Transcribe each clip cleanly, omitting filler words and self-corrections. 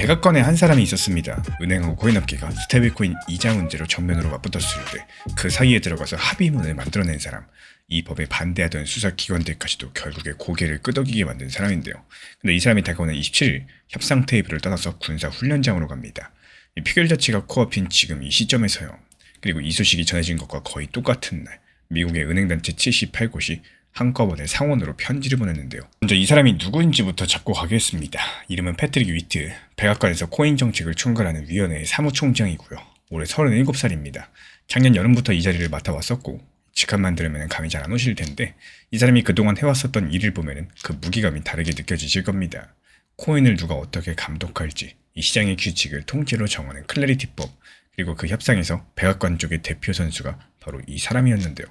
백악관에 한 사람이 있었습니다. 은행하고 코인업계가 스테이블코인 이자 문제로 정면으로 맞붙었을 때 그 사이에 들어가서 합의문을 만들어낸 사람, 이 법에 반대하던 수사기관들까지도 결국에 고개를 끄덕이게 만든 사람인데요. 근데 이 사람이 다가오는 27일 협상 테이블을 떠나서 군사훈련장으로 갑니다. 이 표결 자체가 코앞인 지금 이 시점에서요. 그리고 이 소식이 전해진 것과 거의 똑같은 날, 미국의 은행단체 78곳이 한꺼번에 상원으로 편지를 보냈는데요. 먼저 이 사람이 누구인지부터 잡고 가겠습니다. 이름은 패트릭 위트, 백악관에서 코인 정책을 총괄하는 위원회의 사무총장이고요. 올해 37살입니다. 작년 여름부터 이 자리를 맡아왔었고 직함만 들으면 감이 잘 안 오실 텐데 이 사람이 그동안 해왔었던 일을 보면 그 무게감이 다르게 느껴지실 겁니다. 코인을 누가 어떻게 감독할지, 이 시장의 규칙을 통째로 정하는 클래리티법, 그리고 그 협상에서 백악관 쪽의 대표 선수가 바로 이 사람이었는데요.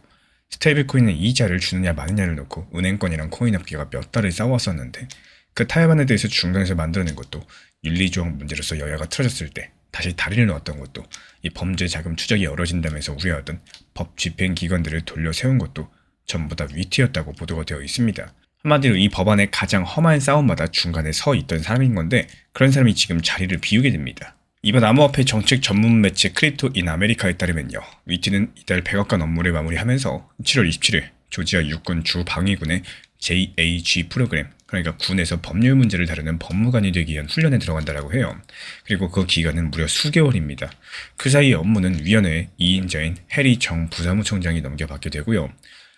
스테이블코인은 이자를 주느냐 마느냐를 놓고 은행권이랑 코인업계가 몇 달을 싸웠었는데 그 타협안에 대해서 중간에서 만들어낸 것도 윤리조항 문제로서 여야가 틀어졌을 때 다시 다리를 놓았던 것도 이 범죄 자금 추적이 어려진다면서 우려하던 법 집행기관들을 돌려 세운 것도 전부 다 위트였다고 보도가 되어 있습니다. 한마디로 이 법안의 가장 험한 싸움마다 중간에 서 있던 사람인 건데 그런 사람이 지금 자리를 비우게 됩니다. 이번 암호화폐 정책 전문 매체 크립토 인 아메리카에 따르면요. 위트는 이달 백악관 업무를 마무리하면서 7월 27일 조지아 육군 주방위군의 JAG 프로그램, 그러니까 군에서 법률 문제를 다루는 법무관이 되기 위한 훈련에 들어간다라고 해요. 그리고 그 기간은 무려 수개월입니다. 그 사이 업무는 위원회의 2인자인 해리 정 부사무총장이 넘겨받게 되고요.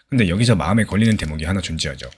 근데 여기서 마음에 걸리는 대목이 하나 존재하죠.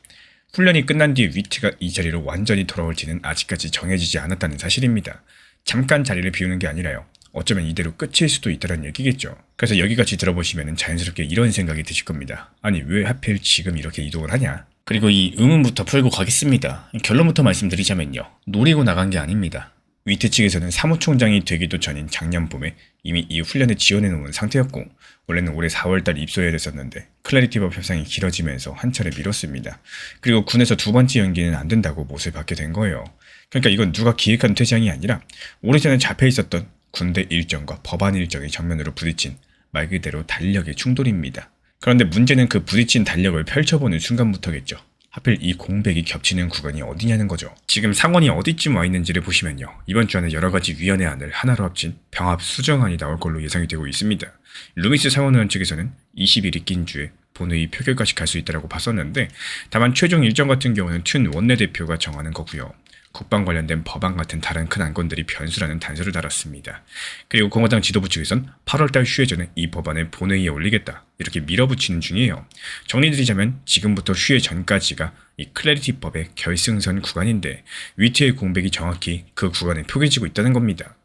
훈련이 끝난 뒤 위트가 이 자리로 완전히 돌아올지는 아직까지 정해지지 않았다는 사실입니다. 잠깐 자리를 비우는 게 아니라요. 어쩌면 이대로 끝일 수도 있다는 얘기겠죠. 그래서 여기까지 들어보시면 자연스럽게 이런 생각이 드실 겁니다. 아니 왜 하필 지금 이렇게 이동을 하냐? 그리고 이 의문부터 풀고 가겠습니다. 결론부터 말씀드리자면요. 노리고 나간 게 아닙니다. 위트 측에서는 사무총장이 되기도 전인 작년 봄에 이미 이 훈련에 지원해 놓은 상태였고 원래는 올해 4월달 입소해야 됐었는데 클래리티법 협상이 길어지면서 한 차례 미뤘습니다. 그리고 군에서 두 번째 연기는 안 된다고 못을 받게 된 거예요. 그러니까 이건 누가 기획한 퇴장이 아니라 오래전에 잡혀 있었던 군대 일정과 법안 일정이 정면으로 부딪힌 말 그대로 달력의 충돌입니다. 그런데 문제는 그 부딪힌 달력을 펼쳐보는 순간부터겠죠. 하필 이 공백이 겹치는 구간이 어디냐는 거죠. 지금 상원이 어디쯤 와 있는지를 보시면요. 이번 주 안에 여러 가지 위원회 안을 하나로 합친 병합 수정안이 나올 걸로 예상이 되고 있습니다. 루미스 상원의원 측에서는 20일이 낀 주에 본회의 표결까지 갈 수 있다고 봤었는데 다만 최종 일정 같은 경우는 튠 원내대표가 정하는 거고요. 국방 관련된 법안 같은 다른 큰 안건들이 변수라는 단서를 달았습니다. 그리고 공화당 지도부 측에선 8월달 휴회 전에 이 법안을 본회의에 올리겠다 이렇게 밀어붙이는 중이에요. 정리드리자면 지금부터 휴회 전까지가 이 클래리티법의 결승선 구간인데 위트의 공백이 정확히 그 구간에 표기지고 있다는 겁니다.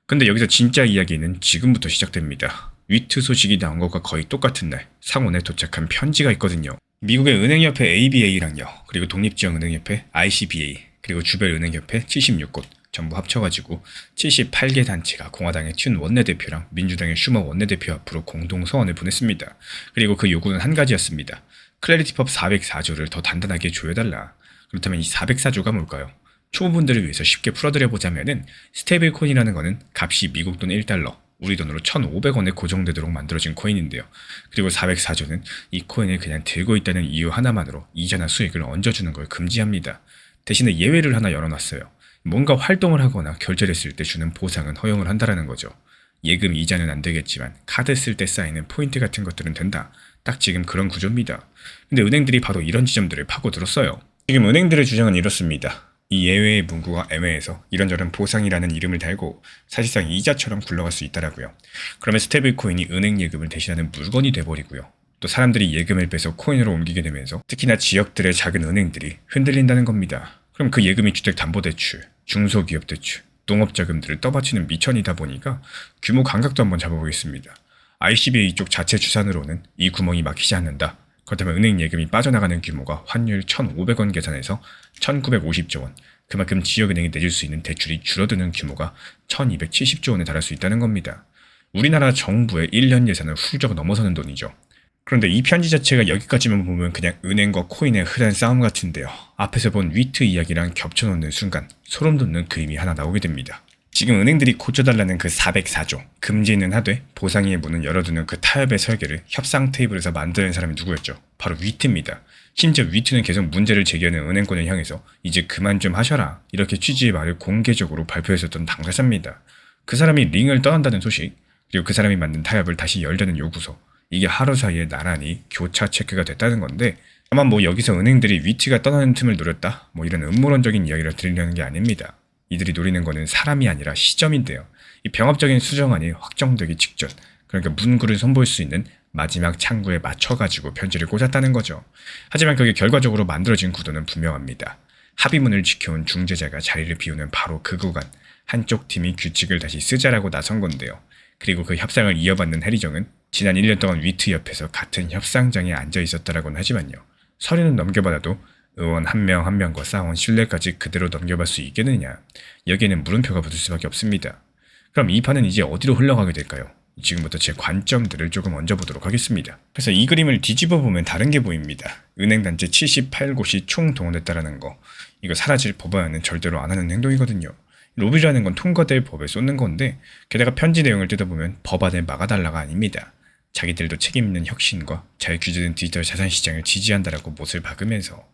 근데 여기서 진짜 이야기는 지금부터 시작됩니다. 위트 소식이 나온 것과 거의 똑같은 날 상원에 도착한 편지가 있거든요. 미국의 은행협회 ABA랑요. 그리고 독립지역은행협회 ICBA 그리고 주별은행협회 76곳 전부 합쳐가지고 78개 단체가 공화당의 튠 원내대표랑 민주당의 슈머 원내대표 앞으로 공동 서원을 보냈습니다. 그리고 그 요구는 한 가지였습니다. 클래리티법 404조를 더 단단하게 조여달라. 그렇다면 이 404조가 뭘까요? 초보분들을 위해서 쉽게 풀어드려보자면은 스테이블코인이라는 거는 값이 미국 돈 1달러, 우리 돈으로 1,500원에 고정되도록 만들어진 코인인데요. 그리고 404조는 이 코인을 그냥 들고 있다는 이유 하나만으로 이자나 수익을 얹어주는 걸 금지합니다. 대신에 예외를 하나 열어놨어요. 뭔가 활동을 하거나 결제를 했을 때 주는 보상은 허용을 한다라는 거죠. 예금 이자는 안 되겠지만 카드 쓸 때 쌓이는 포인트 같은 것들은 된다. 딱 지금 그런 구조입니다. 근데 은행들이 바로 이런 지점들을 파고들었어요. 지금 은행들의 주장은 이렇습니다. 이 예외의 문구가 애매해서 이런저런 보상이라는 이름을 달고 사실상 이자처럼 굴러갈 수 있다라고요. 그러면 스테이블코인이 은행 예금을 대신하는 물건이 돼버리고요. 또 사람들이 예금을 빼서 코인으로 옮기게 되면서 특히나 지역들의 작은 은행들이 흔들린다는 겁니다. 그럼 그 예금이 주택담보대출, 중소기업대출, 농업자금들을 떠받치는 미천이다 보니까 규모 감각도 한번 잡아보겠습니다. ICBA 쪽 자체 추산으로는 이 구멍이 막히지 않는다. 그렇다면 은행 예금이 빠져나가는 규모가 환율 1,500원 계산해서 1,950조 원, 그만큼 지역은행이 내줄 수 있는 대출이 줄어드는 규모가 1,270조 원에 달할 수 있다는 겁니다. 우리나라 정부의 1년 예산을 훌쩍 넘어서는 돈이죠. 그런데 이 편지 자체가 여기까지만 보면 그냥 은행과 코인의 흔한 싸움 같은데요. 앞에서 본 위트 이야기랑 겹쳐놓는 순간 소름 돋는 그림이 하나 나오게 됩니다. 지금 은행들이 고쳐달라는 그 404조, 금지는 하되 보상의 문을 열어두는 그 타협의 설계를 협상 테이블에서 만드는 사람이 누구였죠? 바로 위트입니다. 심지어 위트는 계속 문제를 제기하는 은행권을 향해서 이제 그만 좀 하셔라 이렇게 취지의 말을 공개적으로 발표했었던 당사자입니다. 그 사람이 링을 떠난다는 소식, 그리고 그 사람이 만든 타협을 다시 열자는 요구서, 이게 하루 사이에 나란히 교차 체크가 됐다는 건데, 아마 뭐 여기서 은행들이 위트가 떠나는 틈을 노렸다 뭐 이런 음모론적인 이야기를 드리려는 게 아닙니다. 이들이 노리는 거는 사람이 아니라 시점인데요. 이 병합적인 수정안이 확정되기 직전, 그러니까 문구를 선보일 수 있는 마지막 창구에 맞춰가지고 편지를 꽂았다는 거죠. 하지만 그게 결과적으로 만들어진 구도는 분명합니다. 합의문을 지켜온 중재자가 자리를 비우는 바로 그 구간, 한쪽 팀이 규칙을 다시 쓰자라고 나선 건데요. 그리고 그 협상을 이어받는 해리정은 지난 1년 동안 위트 옆에서 같은 협상장에 앉아 있었다라고는 하지만요. 서류는 넘겨받아도 의원 한 명 한 명과 쌓아온 신뢰까지 그대로 넘겨받을 수 있겠느냐, 여기에는 물음표가 붙을 수밖에 없습니다. 그럼 이 판은 이제 어디로 흘러가게 될까요? 지금부터 제 관점들을 조금 얹어보도록 하겠습니다. 그래서 이 그림을 뒤집어 보면 다른 게 보입니다. 은행단체 78곳이 총동원됐다라는 거, 이거 사라질 법안은 절대로 안 하는 행동이거든요. 로비라는 건 통과될 법에 쏟는 건데, 게다가 편지 내용을 뜯어보면 법안을 막아달라가 아닙니다. 자기들도 책임있는 혁신과 잘 규제된 디지털 자산 시장을 지지한다라고 못을 박으면서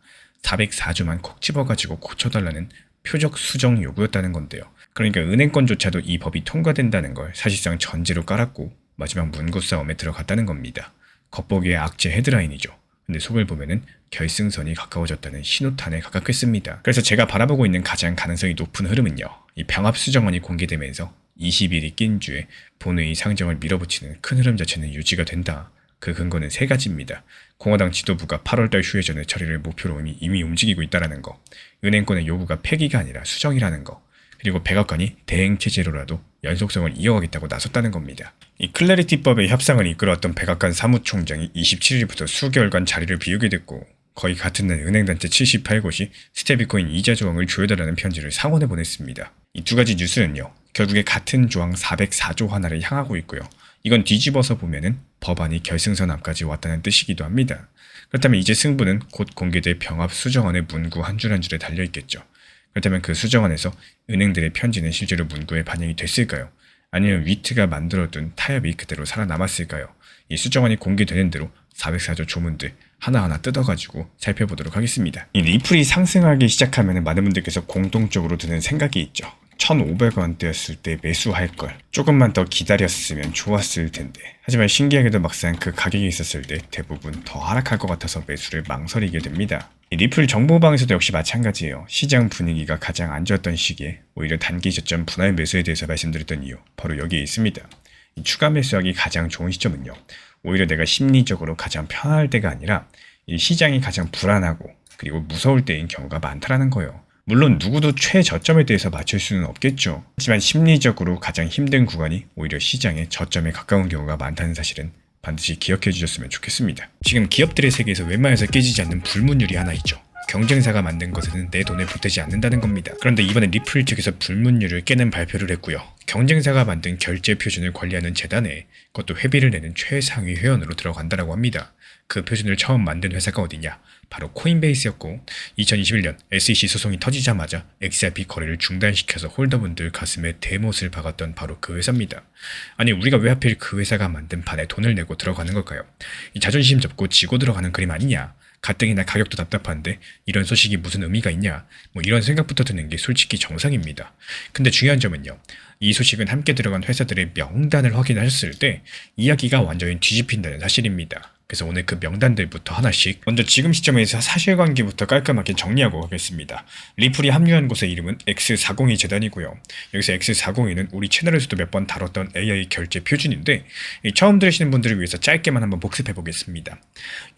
404조만 콕 집어가지고 고쳐달라는 표적 수정 요구였다는 건데요. 그러니까 은행권조차도 이 법이 통과된다는 걸 사실상 전제로 깔았고 마지막 문구 싸움에 들어갔다는 겁니다. 겉보기에 악재 헤드라인이죠. 근데 속을 보면은 결승선이 가까워졌다는 신호탄에 가깝겠습니다. 그래서 제가 바라보고 있는 가장 가능성이 높은 흐름은요, 이 병합수정안이 공개되면서 20일이 낀 주에 본회의 상정을 밀어붙이는 큰 흐름 자체는 유지가 된다. 그 근거는 세 가지입니다. 공화당 지도부가 8월달 휴회 전에 처리를 목표로 이미 움직이고 있다는 거, 은행권의 요구가 폐기가 아니라 수정이라는 거, 그리고 백악관이 대행체제로라도 연속성을 이어가겠다고 나섰다는 겁니다. 이 클래리티법의 협상을 이끌어왔던 백악관 사무총장이 27일부터 수개월간 자리를 비우게 됐고, 거의 같은 날 은행단체 78곳이 스테이블코인 이자 조항을 조여달라는 편지를 상원에 보냈습니다. 이 두 가지 뉴스는요, 결국에 같은 조항 404조 하나를 향하고 있고요. 이건 뒤집어서 보면은 법안이 결승선 앞까지 왔다는 뜻이기도 합니다. 그렇다면 이제 승부는 곧 공개될 병합 수정안의 문구 한 줄 한 줄에 달려있겠죠. 그렇다면 그 수정안에서 은행들의 편지는 실제로 문구에 반영이 됐을까요? 아니면 위트가 만들어둔 타협이 그대로 살아남았을까요? 이 수정안이 공개되는 대로 404조 조문들 하나하나 뜯어가지고 살펴보도록 하겠습니다. 이 리플이 상승하기 시작하면 많은 분들께서 공통적으로 드는 생각이 있죠. 1,500원대였을 때 매수할 걸, 조금만 더 기다렸으면 좋았을 텐데. 하지만 신기하게도 막상 그 가격이 있었을 때 대부분 더 하락할 것 같아서 매수를 망설이게 됩니다. 이 리플 정보방에서도 역시 마찬가지예요. 시장 분위기가 가장 안 좋았던 시기에 오히려 단기 저점 분할 매수에 대해서 말씀드렸던 이유, 바로 여기에 있습니다. 이 추가 매수하기 가장 좋은 시점은요, 오히려 내가 심리적으로 가장 편할 때가 아니라 이 시장이 가장 불안하고 그리고 무서울 때인 경우가 많다라는 거예요. 물론 누구도 최저점에 대해서 맞출 수는 없겠죠. 하지만 심리적으로 가장 힘든 구간이 오히려 시장의 저점에 가까운 경우가 많다는 사실은 반드시 기억해 주셨으면 좋겠습니다. 지금 기업들의 세계에서 웬만해서 깨지지 않는 불문율이 하나 있죠. 경쟁사가 만든 것에는 내 돈을 보태지 않는다는 겁니다. 그런데 이번에 리플 측에서 불문율을 깨는 발표를 했고요. 경쟁사가 만든 결제 표준을 관리하는 재단에 그것도 회비를 내는 최상위 회원으로 들어간다고 합니다. 그 표준을 처음 만든 회사가 어디냐? 바로 코인베이스였고, 2021년 SEC 소송이 터지자마자 XRP 거래를 중단시켜서 홀더분들 가슴에 대못을 박았던 바로 그 회사입니다. 아니, 우리가 왜 하필 그 회사가 만든 판에 돈을 내고 들어가는 걸까요? 이 자존심 접고 지고 들어가는 그림 아니냐? 가뜩이나 가격도 답답한데 이런 소식이 무슨 의미가 있냐, 뭐 이런 생각부터 드는 게 솔직히 정상입니다. 근데 중요한 점은요, 이 소식은 함께 들어간 회사들의 명단을 확인하셨을 때 이야기가 완전히 뒤집힌다는 사실입니다. 그래서 오늘 그 명단들부터 하나씩, 먼저 지금 시점에서 사실관계부터 깔끔하게 정리하고 가겠습니다. 리플이 합류한 곳의 이름은 X402 재단이고요. 여기서 X402는 우리 채널에서도 몇 번 다뤘던 AI 결제 표준인데, 처음 들으시는 분들을 위해서 짧게만 한번 복습해 보겠습니다.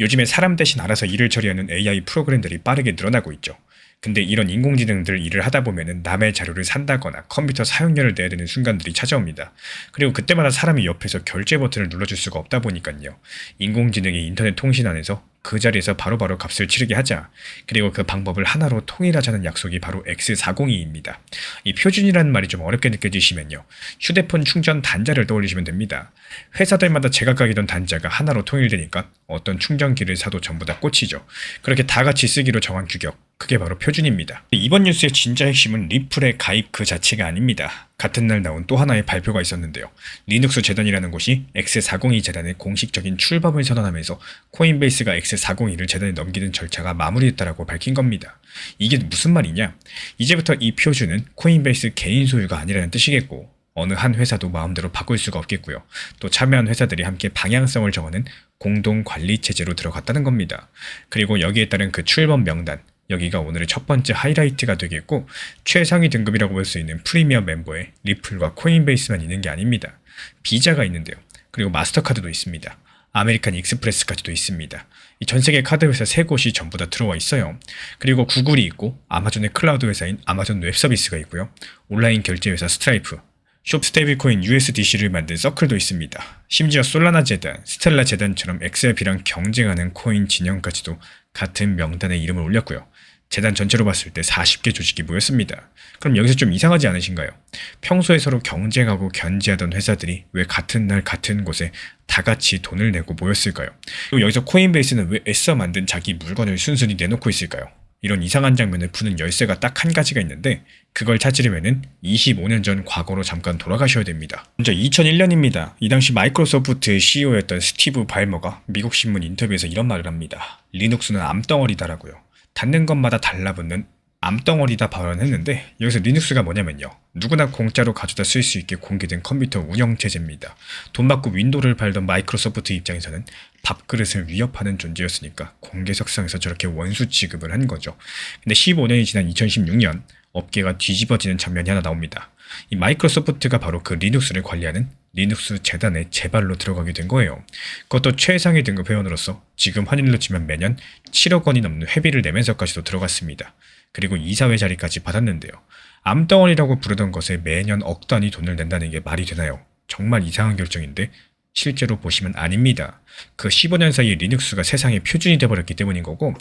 요즘에 사람 대신 알아서 일을 처리하는 AI 프로그램들이 빠르게 늘어나고 있죠. 근데 이런 인공지능들 일을 하다 보면은 남의 자료를 산다거나 컴퓨터 사용료를 내야 되는 순간들이 찾아옵니다. 그리고 그때마다 사람이 옆에서 결제 버튼을 눌러줄 수가 없다 보니까요, 인공지능이 인터넷 통신 안에서 그 자리에서 바로바로 값을 치르게 하자, 그리고 그 방법을 하나로 통일하자는 약속이 바로 X402입니다. 이 표준이라는 말이 좀 어렵게 느껴지시면요, 휴대폰 충전 단자를 떠올리시면 됩니다. 회사들마다 제각각이던 단자가 하나로 통일되니까 어떤 충전기를 사도 전부 다 꽂히죠. 그렇게 다 같이 쓰기로 정한 규격, 그게 바로 표준입니다. 이번 뉴스의 진짜 핵심은 리플의 가입 그 자체가 아닙니다. 같은 날 나온 또 하나의 발표가 있었는데요. 리눅스 재단이라는 곳이 X402 재단의 공식적인 출범을 선언하면서 코인베이스가 X401을 재단에 넘기는 절차가 마무리됐다라고 밝힌 겁니다. 이게 무슨 말이냐? 이제부터 이 표준은 코인베이스 개인 소유가 아니라는 뜻이겠고, 어느 한 회사도 마음대로 바꿀 수가 없겠고요. 또 참여한 회사들이 함께 방향성을 정하는 공동 관리 체제로 들어갔다는 겁니다. 그리고 여기에 따른 그 출범 명단, 여기가 오늘의 첫 번째 하이라이트가 되겠고, 최상위 등급이라고 볼 수 있는 프리미엄 멤버에 리플과 코인베이스만 있는 게 아닙니다. 비자가 있는데요. 그리고 마스터카드도 있습니다. 아메리칸 익스프레스까지도 있습니다. 이 전 세계 카드 회사 3곳이 전부 다 들어와 있어요. 그리고 구글이 있고, 아마존의 클라우드 회사인 아마존 웹 서비스가 있고요. 온라인 결제 회사 스트라이프, 숍 스테이블코인 USDC를 만든 서클도 있습니다. 심지어 솔라나 재단, 스텔라 재단처럼 XRP랑 경쟁하는 코인 진영까지도 같은 명단에 이름을 올렸고요. 재단 전체로 봤을 때 40개 조직이 모였습니다. 그럼 여기서 좀 이상하지 않으신가요? 평소에 서로 경쟁하고 견제하던 회사들이 왜 같은 날 같은 곳에 다 같이 돈을 내고 모였을까요? 그리고 여기서 코인베이스는 왜 애써 만든 자기 물건을 순순히 내놓고 있을까요? 이런 이상한 장면을 푸는 열쇠가 딱 한 가지가 있는데, 그걸 찾으려면은 25년 전 과거로 잠깐 돌아가셔야 됩니다. 먼저 2001년입니다. 이 당시 마이크로소프트 CEO였던 스티브 발머가 미국 신문 인터뷰에서 이런 말을 합니다. 리눅스는 암덩어리다라고요. 닿는 것마다 달라붙는 암덩어리다 발언했는데, 여기서 리눅스가 뭐냐면요, 누구나 공짜로 가져다 쓸 수 있게 공개된 컴퓨터 운영체제입니다. 돈 받고 윈도우를 팔던 마이크로소프트 입장에서는 밥그릇을 위협하는 존재였으니까 공개 석상에서 저렇게 원수 취급을 한 거죠. 근데 15년이 지난 2016년 업계가 뒤집어지는 장면이 하나 나옵니다. 이 마이크로소프트가 바로 그 리눅스를 관리하는 리눅스 재단에 재발로 들어가게 된 거예요. 그것도 최상위 등급 회원으로서 지금 환율로 치면 매년 7억 원이 넘는 회비를 내면서까지도 들어갔습니다. 그리고 이사회 자리까지 받았는데요. 암덩어리라고 부르던 것에 매년 억 단위 돈을 낸다는 게 말이 되나요? 정말 이상한 결정인데 실제로 보시면 아닙니다. 그 15년 사이에 리눅스가 세상의 표준이 돼버렸기 때문인 거고,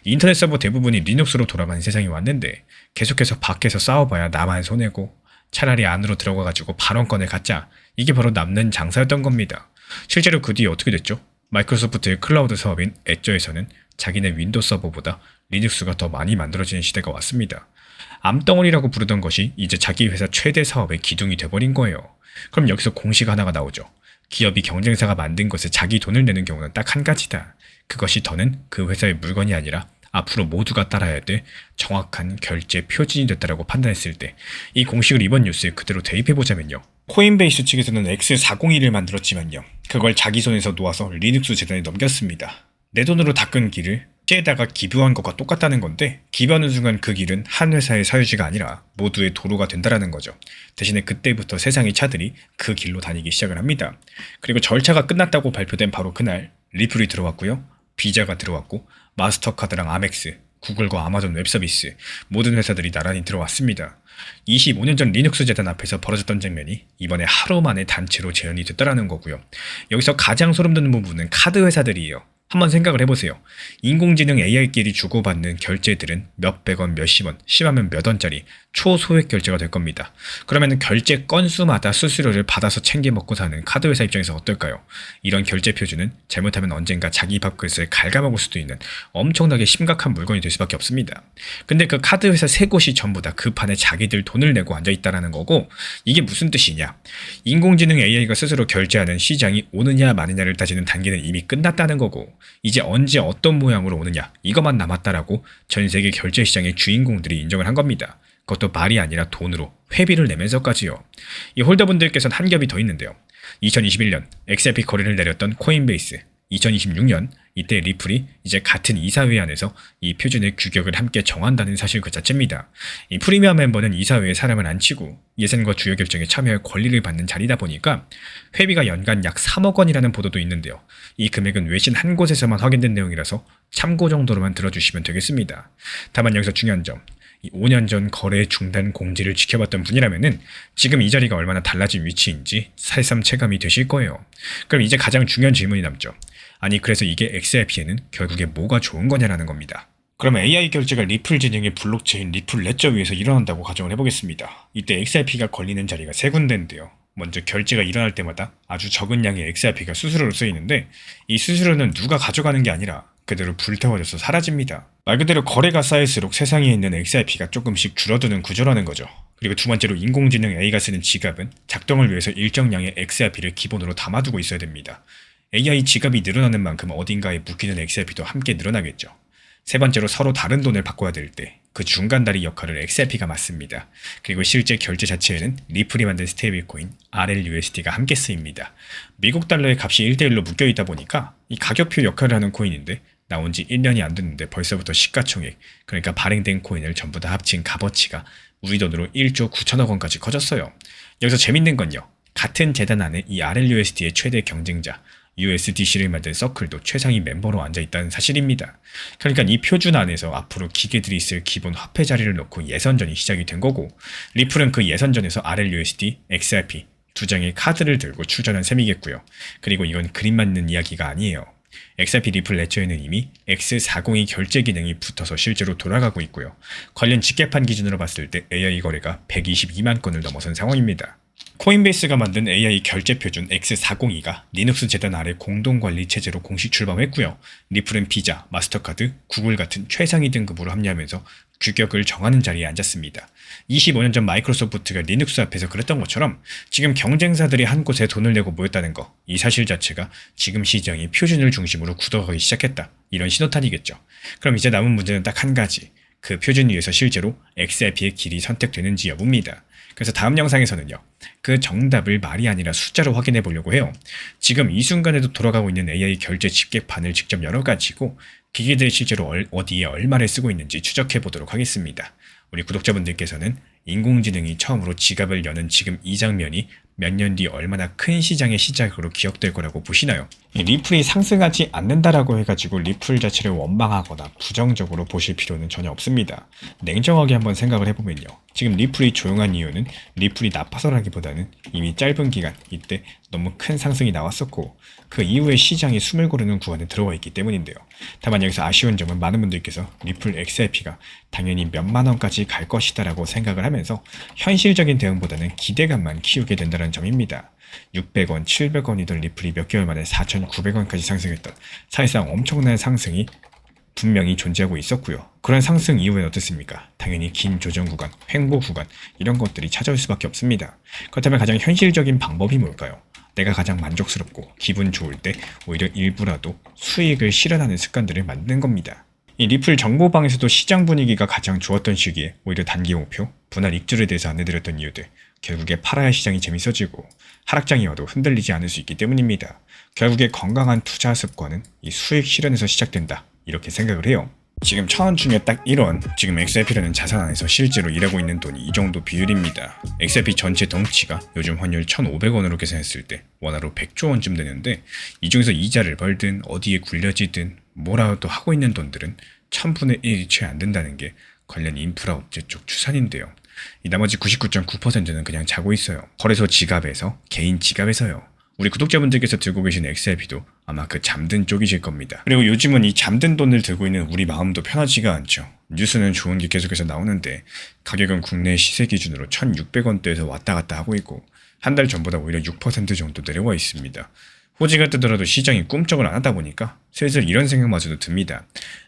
인터넷 서버 대부분이 리눅스로 돌아가는 세상이 왔는데 계속해서 밖에서 싸워봐야 나만 손해고, 차라리 안으로 들어가가지고 발언권을 갖자, 이게 바로 남는 장사였던 겁니다. 실제로 그 뒤에 어떻게 됐죠? 마이크로소프트의 클라우드 사업인 애저에서는 자기네 윈도우 서버보다 리눅스가 더 많이 만들어지는 시대가 왔습니다. 암덩어리라고 부르던 것이 이제 자기 회사 최대 사업의 기둥이 돼버린 거예요. 그럼 여기서 공식 하나가 나오죠. 기업이 경쟁사가 만든 것에 자기 돈을 내는 경우는 딱 한 가지다. 그것이 더는 그 회사의 물건이 아니라 앞으로 모두가 따라야 될 정확한 결제 표준이 됐다라고 판단했을 때, 이 공식을 이번 뉴스에 그대로 대입해보자면요, 코인베이스 측에서는 X401을 만들었지만요, 그걸 자기 손에서 놓아서 리눅스 재단에 넘겼습니다. 내 돈으로 닦은 길을 시에다가 기부한 것과 똑같다는 건데, 기부하는 순간 그 길은 한 회사의 사유지가 아니라 모두의 도로가 된다라는 거죠. 대신에 그때부터 세상의 차들이 그 길로 다니기 시작을 합니다. 그리고 절차가 끝났다고 발표된 바로 그날 리플이 들어왔고요, 비자가 들어왔고, 마스터카드랑 아멕스, 구글과 아마존 웹서비스, 모든 회사들이 나란히 들어왔습니다. 25년 전 리눅스 재단 앞에서 벌어졌던 장면이 이번에 하루 만에 단체로 재현이 됐다라는 거고요. 여기서 가장 소름 돋는 부분은 카드 회사들이에요. 한번 생각을 해보세요. 인공지능 AI끼리 주고받는 결제들은 몇백 원, 몇십 원, 심하면 몇 원짜리 초소액 결제가 될 겁니다. 그러면 결제 건수마다 수수료를 받아서 챙겨 먹고 사는 카드 회사 입장에서 어떨까요? 이런 결제 표준은 잘못하면 언젠가 자기 밥그릇을 갉아먹을 수도 있는 엄청나게 심각한 물건이 될 수밖에 없습니다. 근데 그 카드 회사 3곳이 전부 다 그 판에 자기들 돈을 내고 앉아있다는 거고, 이게 무슨 뜻이냐? 인공지능 AI가 스스로 결제하는 시장이 오느냐 마느냐를 따지는 단계는 이미 끝났다는 거고, 이제 언제 어떤 모양으로 오느냐, 이것만 남았다라고 전 세계 결제 시장의 주인공들이 인정을 한 겁니다. 그것도 말이 아니라 돈으로 회비를 내면서까지요. 이 홀더분들께서는 한 겹이 더 있는데요. 2021년 XRP 거래를 내렸던 코인베이스, 2026년 이때 리플이 이제 같은 이사회 안에서 이 표준의 규격을 함께 정한다는 사실 그 자체입니다. 이 프리미엄 멤버는 이사회에 사람을 안 치고 예산과 주요 결정에 참여할 권리를 받는 자리다 보니까 회비가 연간 약 3억 원이라는 보도도 있는데요. 이 금액은 외신 한 곳에서만 확인된 내용이라서 참고 정도로만 들어주시면 되겠습니다. 다만 여기서 중요한 점, 5년 전 거래 중단 공지를 지켜봤던 분이라면은 지금 이 자리가 얼마나 달라진 위치인지 새삼 체감이 되실 거예요. 그럼 이제 가장 중요한 질문이 남죠. 아니 그래서 이게 XRP에는 결국에 뭐가 좋은 거냐라는 겁니다. 그러면 AI 결제가 리플 진영의 블록체인 리플 레저 위에서 일어난다고 가정을 해보겠습니다. 이때 XRP가 걸리는 자리가 3군데인데요. 먼저 결제가 일어날 때마다 아주 적은 양의 XRP가 수수료로 쓰이는데, 이 수수료는 누가 가져가는 게 아니라 그대로 불태워져서 사라집니다. 말 그대로 거래가 쌓일수록 세상에 있는 XRP가 조금씩 줄어드는 구조라는 거죠. 그리고 두 번째로 인공지능 AI가 쓰는 지갑은 작동을 위해서 일정량의 XRP를 기본으로 담아두고 있어야 됩니다. AI 지갑이 늘어나는 만큼 어딘가에 묶이는 XRP도 함께 늘어나겠죠. 세 번째로 서로 다른 돈을 바꿔야 될 때 그 중간다리 역할을 XRP가 맡습니다. 그리고 실제 결제 자체에는 리플이 만든 스테이블코인 RLUSD가 함께 쓰입니다. 미국 달러의 값이 1대1로 묶여있다 보니까 이 가격표 역할을 하는 코인인데 나온 지 1년이 안 됐는데 벌써부터 시가총액, 그러니까 발행된 코인을 전부 다 합친 값어치가 우리 돈으로 1조 9천억 원까지 커졌어요. 여기서 재밌는 건요. 같은 재단 안에 이 RLUSD의 최대 경쟁자 USDC를 만든 서클도 최상위 멤버로 앉아있다는 사실입니다. 그러니까 이 표준 안에서 앞으로 기계들이 쓸 기본 화폐 자리를 놓고 예선전이 시작이 된 거고, 리플은 그 예선전에서 RLUSD, XRP 두 장의 카드를 들고 출전한 셈이겠고요. 그리고 이건 그림 맞는 이야기가 아니에요. XRP 리플 레저에는 이미 X402 결제 기능이 붙어서 실제로 돌아가고 있고요. 관련 집계판 기준으로 봤을 때 AI 거래가 122만 건을 넘어선 상황입니다. 코인베이스가 만든 AI 결제 표준 X402가 리눅스 재단 아래 공동관리 체제로 공식 출범했고요. 리플은 비자, 마스터카드, 구글 같은 최상위 등급으로 합류하면서 규격을 정하는 자리에 앉았습니다. 25년 전 마이크로소프트가 리눅스 앞에서 그랬던 것처럼 지금 경쟁사들이 한 곳에 돈을 내고 모였다는 거, 이 사실 자체가 지금 시장이 표준을 중심으로 굳어가기 시작했다, 이런 신호탄이겠죠. 그럼 이제 남은 문제는 딱 한 가지, 그 표준 위에서 실제로 XRP의 길이 선택되는지 여부입니다. 그래서 다음 영상에서는요, 그 정답을 말이 아니라 숫자로 확인해 보려고 해요. 지금 이 순간에도 돌아가고 있는 AI 결제 집계판을 직접 열어가지고 기계들이 실제로 어디에 얼마를 쓰고 있는지 추적해 보도록 하겠습니다. 우리 구독자분들께서는 인공지능이 처음으로 지갑을 여는 지금 이 장면이 몇 년 뒤 얼마나 큰 시장의 시작으로 기억될 거라고 보시나요? 리플이 상승하지 않는다라고 해가지고 리플 자체를 원망하거나 부정적으로 보실 필요는 전혀 없습니다. 냉정하게 한번 생각을 해보면요. 지금 리플이 조용한 이유는 리플이 나빠서라기보다는 이미 짧은 기간, 이때 너무 큰 상승이 나왔었고 그 이후에 시장이 숨을 고르는 구간에 들어와 있기 때문인데요. 다만 여기서 아쉬운 점은 많은 분들께서 리플 XRP가 당연히 몇만 원까지 갈 것이다 라고 생각을 하면서 현실적인 대응보다는 기대감만 키우게 된다는 점입니다. 600원, 700원이던 리플이 몇 개월 만에 4,900원까지 상승했던 사실상 엄청난 상승이 분명히 존재하고 있었고요. 그런 상승 이후엔 어떻습니까? 당연히 긴 조정 구간, 횡보 구간 이런 것들이 찾아올 수밖에 없습니다. 그렇다면 가장 현실적인 방법이 뭘까요? 내가 가장 만족스럽고 기분 좋을 때 오히려 일부라도 수익을 실현하는 습관들을 만드는 겁니다. 이 리플 정보방에서도 시장 분위기가 가장 좋았던 시기에 오히려 단기 목표, 분할 익절에 대해서 안내드렸던 이유들, 결국에 팔아야 시장이 재밌어지고 하락장이 와도 흔들리지 않을 수 있기 때문입니다. 결국에 건강한 투자 습관은 이 수익 실현에서 시작된다, 이렇게 생각을 해요. 지금 1000원 중에 딱 1원, 지금 XRP라는 자산 안에서 실제로 일하고 있는 돈이 이 정도 비율입니다. XRP 전체 덩치가 요즘 환율 1,500원으로 계산했을 때 원화로 100조 원쯤 되는데, 이 중에서 이자를 벌든 어디에 굴려지든 뭐라도 하고 있는 돈들은 1000분의 1이 채 안 된다는 게 관련 인프라 업체 쪽 추산인데요. 이 나머지 99.9%는 그냥 자고 있어요. 거래소 지갑에서, 개인 지갑에서요. 우리 구독자분들께서 들고 계신 XRP도 아마 그 잠든 쪽이실 겁니다. 그리고 요즘은 이 잠든 돈을 들고 있는 우리 마음도 편하지가 않죠. 뉴스는 좋은 게 계속해서 나오는데 가격은 국내 시세 기준으로 1,600원대에서 왔다 갔다 하고 있고 한 달 전보다 오히려 6% 정도 내려와 있습니다. 호지가 뜨더라도 시장이 꿈쩍을 안 하다 보니까 슬슬 이런 생각마저도 듭니다.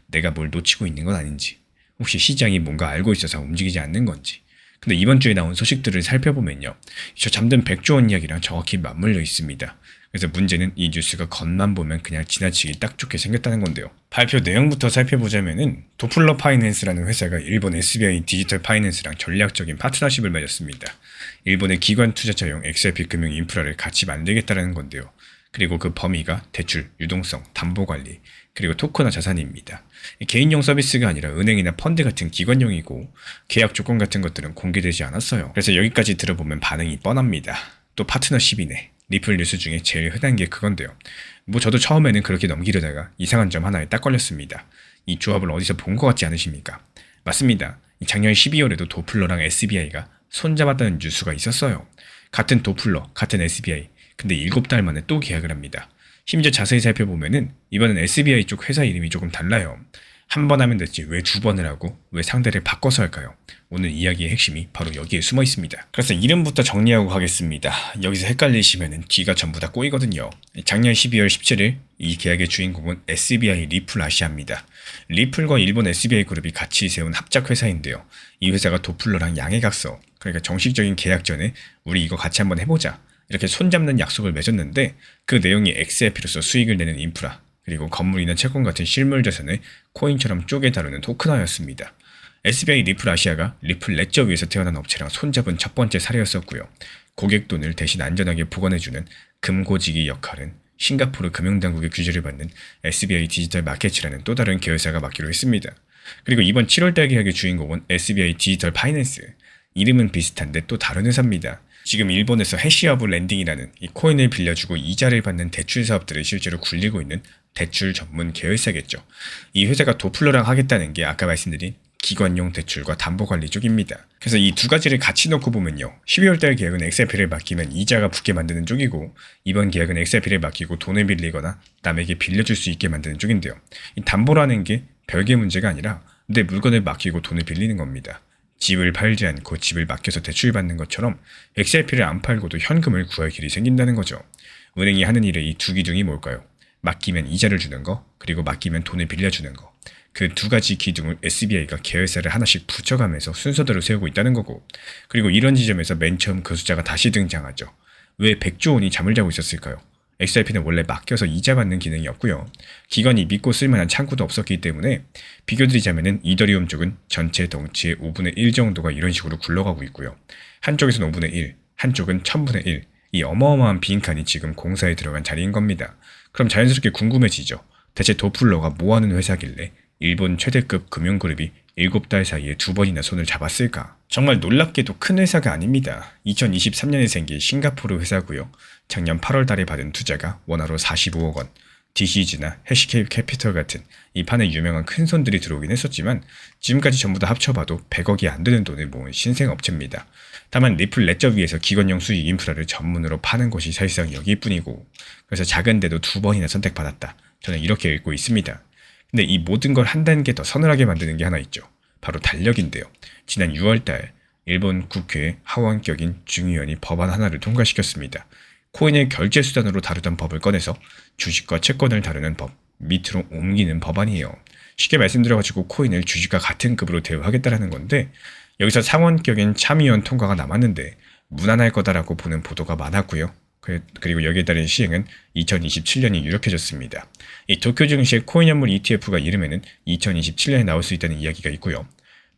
내가 뭘 놓치고 있는 건 아닌지, 혹시 시장이 뭔가 알고 있어서 움직이지 않는 건지. 근데 이번 주에 나온 소식들을 살펴보면요, 저 잠든 100조 원 이야기랑 정확히 맞물려 있습니다. 그래서 문제는 이 뉴스가 겉만 보면 그냥 지나치기 딱 좋게 생겼다는 건데요. 발표 내용부터 살펴보자면은 도플러 파이낸스라는 회사가 일본 SBI 디지털 파이낸스랑 전략적인 파트너십을 맺었습니다. 일본의 기관 투자자용 XRP 금융 인프라를 같이 만들겠다는 건데요. 그리고 그 범위가 대출, 유동성, 담보관리, 그리고 토크나 자산입니다. 개인용 서비스가 아니라 은행이나 펀드 같은 기관용이고 계약 조건 같은 것들은 공개되지 않았어요. 그래서 여기까지 들어보면 반응이 뻔합니다. 또 파트너십이네. 리플 뉴스 중에 제일 흔한 게 그건데요. 저도 처음에는 그렇게 넘기려다가 이상한 점 하나에 딱 걸렸습니다. 이 조합을 어디서 본 것 같지 않으십니까? 맞습니다. 작년 12월에도 도플러랑 SBI가 손잡았다는 뉴스가 있었어요. 같은 도플러, 같은 SBI. 근데 7달 만에 또 계약을 합니다. 심지어 자세히 살펴보면은 이번엔 SBI 쪽 회사 이름이 조금 달라요. 한 번 하면 됐지 왜 2번을 하고 왜 상대를 바꿔서 할까요? 오늘 이야기의 핵심이 바로 여기에 숨어 있습니다. 그래서 이름부터 정리하고 가겠습니다. 여기서 헷갈리시면은 뒤가 전부 다 꼬이거든요. 작년 12월 17일 이 계약의 주인공은 SBI 리플 아시아입니다. 리플과 일본 SBI 그룹이 같이 세운 합작 회사인데요. 이 회사가 도플러랑 양해각서, 그러니까 정식적인 계약 전에 우리 이거 같이 한번 해보자, 이렇게 손잡는 약속을 맺었는데 그 내용이 XRP로서 수익을 내는 인프라, 그리고 건물이나 채권 같은 실물 자산을 코인처럼 쪼개 다루는 토큰화였습니다. SBI 리플 아시아가 리플 레저 위에서 태어난 업체랑 손잡은 첫 번째 사례였었고요. 고객 돈을 대신 안전하게 보관해주는 금고지기 역할은 싱가포르 금융당국의 규제를 받는 SBI 디지털 마켓이라는 또 다른 계열사가 맡기로 했습니다. 그리고 이번 7월달 계약의 주인공은 SBI 디지털 파이낸스. 이름은 비슷한데 또 다른 회사입니다. 지금 일본에서 해시허브 랜딩이라는 이 코인을 빌려주고 이자를 받는 대출 사업들을 실제로 굴리고 있는 대출 전문 계열사겠죠. 이 회사가 도플러랑 하겠다는 게 아까 말씀드린 기관용 대출과 담보관리 쪽입니다. 그래서 이 두 가지를 같이 놓고 보면요. 12월달 계약은 XRP를 맡기면 이자가 붙게 만드는 쪽이고, 이번 계약은 XRP를 맡기고 돈을 빌리거나 남에게 빌려줄 수 있게 만드는 쪽인데요. 이 담보라는 게 별개 문제가 아니라 내 물건을 맡기고 돈을 빌리는 겁니다. 집을 팔지 않고 집을 맡겨서 대출받는 것처럼 XRP를 안 팔고도 현금을 구할 길이 생긴다는 거죠. 은행이 하는 일의 이 두 기둥이 뭘까요? 맡기면 이자를 주는 거, 그리고 맡기면 돈을 빌려주는 거. 그 두 가지 기둥을 SBI가 계열사를 하나씩 붙여가면서 순서대로 세우고 있다는 거고, 그리고 이런 지점에서 맨 처음 그 숫자가 다시 등장하죠. 왜 100조 원이 잠을 자고 있었을까요? XRP는 원래 맡겨서 이자 받는 기능이 없고요. 기관이 믿고 쓸만한 창구도 없었기 때문에 비교드리자면은 이더리움 쪽은 전체 덩치의 5분의 1 정도가 이런 식으로 굴러가고 있고요. 한쪽에서는 5분의 1, 한쪽은 1000분의 1. 이 어마어마한 빈칸이 지금 공사에 들어간 자리인 겁니다. 그럼 자연스럽게 궁금해지죠. 대체 도플러가 뭐하는 회사길래 일본 최대급 금융그룹이 7달 사이에 2번이나 손을 잡았을까? 정말 놀랍게도 큰 회사가 아닙니다. 2023년에 생긴 싱가포르 회사고요. 작년 8월 달에 받은 투자가 원화로 45억 원, DCG나 해시케이프 캐피털 같은 이 판에 유명한 큰 손들이 들어오긴 했었지만 지금까지 전부 다 합쳐봐도 100억이 안 되는 돈을 모은 신생업체입니다. 다만 리플 레저 위에서 기관용 수익 인프라를 전문으로 파는 곳이 사실상 여기뿐이고, 그래서 작은데도 2번이나 선택받았다. 저는 이렇게 읽고 있습니다. 근데 이 모든 걸 한 단계 더 서늘하게 만드는 게 하나 있죠. 바로 달력인데요. 지난 6월달 일본 국회 하원격인 중의원이 법안 하나를 통과시켰습니다. 코인을 결제 수단으로 다루던 법을 꺼내서 주식과 채권을 다루는 법, 밑으로 옮기는 법안이에요. 쉽게 말씀드려가지고 코인을 주식과 같은 급으로 대우하겠다라는 건데, 여기서 상원격인 참의원 통과가 남았는데 무난할 거다라고 보는 보도가 많았고요. 그리고 여기에 따른 시행은 2027년이 유력해졌습니다. 이 도쿄 증시의 코인 현물 ETF가 이르면은 2027년에 나올 수 있다는 이야기가 있고요.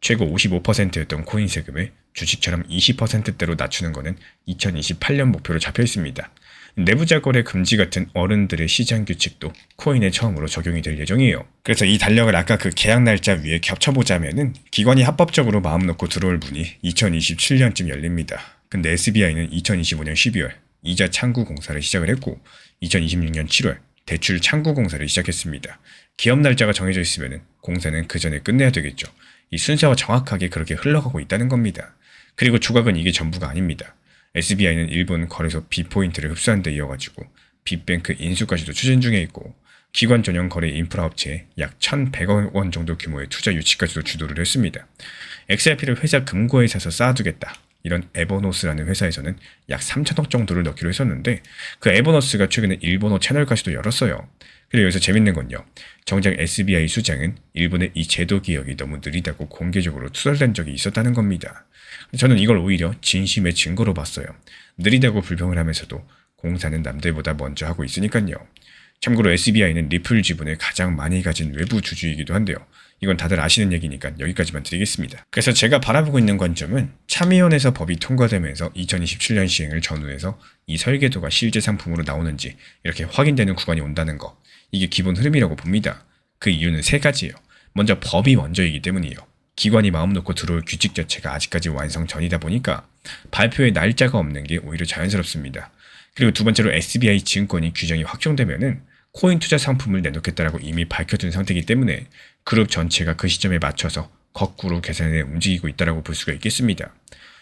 최고 55%였던 코인 세금을 주식처럼 20%대로 낮추는 것은 2028년 목표로 잡혀 있습니다. 내부자 거래 금지 같은 어른들의 시장 규칙도 코인에 처음으로 적용이 될 예정이에요. 그래서 이 달력을 아까 그 계약 날짜 위에 겹쳐보자면은 기관이 합법적으로 마음 놓고 들어올 문이 2027년쯤 열립니다. 근데 SBI는 2025년 12월 이자 창구 공사를 시작을 했고 2026년 7월 대출 창구 공사를 시작했습니다. 기업 날짜가 정해져 있으면 공사는 그 전에 끝내야 되겠죠. 이 순서와 정확하게 그렇게 흘러가고 있다는 겁니다. 그리고 조각은 이게 전부가 아닙니다. SBI는 일본 거래소 B포인트를 흡수한 데 이어가지고 빅뱅크 인수까지도 추진 중에 있고, 기관 전용 거래 인프라 업체에 약 1,100억 원 정도 규모의 투자 유치까지도 주도를 했습니다. XRP를 회사 금고에 사서 쌓아두겠다. 이런 에버노스라는 회사에서는 약 3천억 정도를 넣기로 했었는데, 그 에버노스가 최근에 일본어 채널까지도 열었어요. 그리고 여기서 재밌는 건요. 정작 SBI 수장은 일본의 이 제도 개혁이 너무 느리다고 공개적으로 투덜댄 적이 있었다는 겁니다. 저는 이걸 오히려 진심의 증거로 봤어요. 느리다고 불평을 하면서도 공사는 남들보다 먼저 하고 있으니까요. 참고로 SBI는 리플 지분을 가장 많이 가진 외부 주주이기도 한데요. 이건 다들 아시는 얘기니까 여기까지만 드리겠습니다. 그래서 제가 바라보고 있는 관점은 참의원에서 법이 통과되면서 2027년 시행을 전후해서 이 설계도가 실제 상품으로 나오는지 이렇게 확인되는 구간이 온다는 거. 이게 기본 흐름이라고 봅니다. 그 이유는 세 가지예요. 먼저 법이 먼저이기 때문이에요. 기관이 마음 놓고 들어올 규칙 자체가 아직까지 완성 전이다 보니까 발표에 날짜가 없는 게 오히려 자연스럽습니다. 그리고 두 번째로 SBI 증권이 규정이 확정되면은 코인 투자 상품을 내놓겠다라고 이미 밝혀둔 상태이기 때문에 그룹 전체가 그 시점에 맞춰서 거꾸로 계산해 움직이고 있다고 볼 수가 있겠습니다.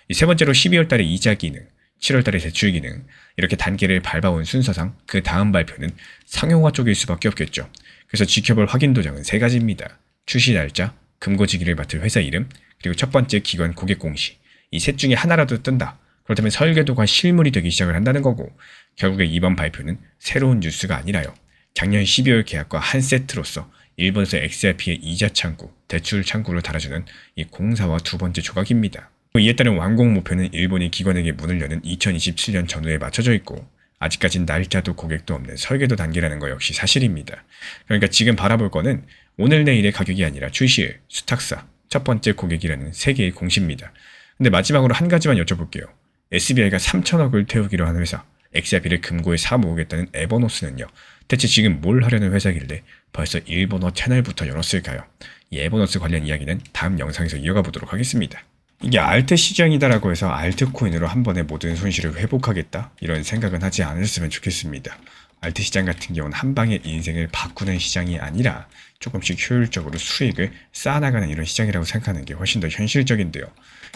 이 세 번째로 12월 달에 이자 기능, 7월 달에 대출 기능, 이렇게 단계를 밟아온 순서상 그 다음 발표는 상용화 쪽일 수밖에 없겠죠. 그래서 지켜볼 확인 도장은 세 가지입니다. 출시 날짜, 금고지기를 맡을 회사 이름, 그리고 첫 번째 기관 고객 공시. 이 셋 중에 하나라도 뜬다. 그렇다면 설계도가 실물이 되기 시작을 한다는 거고, 결국에 이번 발표는 새로운 뉴스가 아니라요. 작년 12월 계약과 한 세트로서 일본에서 XRP의 이자 창구, 대출 창구를 달아주는 이 공사와 두 번째 조각입니다. 이에 따른 완공 목표는 일본이 기관에게 문을 여는 2027년 전후에 맞춰져 있고 아직까진 날짜도 고객도 없는 설계도 단계라는 거 역시 사실입니다. 그러니까 지금 바라볼 거는 오늘 내일의 가격이 아니라 출시일, 수탁사, 첫 번째 고객이라는 세 개의 공시입니다. 근데 마지막으로 한 가지만 여쭤볼게요. SBI가 3천억을 태우기로 한 회사, XRP를 금고에 사모으겠다는 에버노스는요. 대체 지금 뭘 하려는 회사길래 벌써 일본어 채널부터 열었을까요? 이 에버노스 관련 이야기는 다음 영상에서 이어가 보도록 하겠습니다. 이게 알트 시장이다라고 해서 알트코인으로 한 번에 모든 손실을 회복하겠다? 이런 생각은 하지 않으셨으면 좋겠습니다. 알트 시장 같은 경우는 한 방에 인생을 바꾸는 시장이 아니라 조금씩 효율적으로 수익을 쌓아나가는 이런 시장이라고 생각하는 게 훨씬 더 현실적인데요.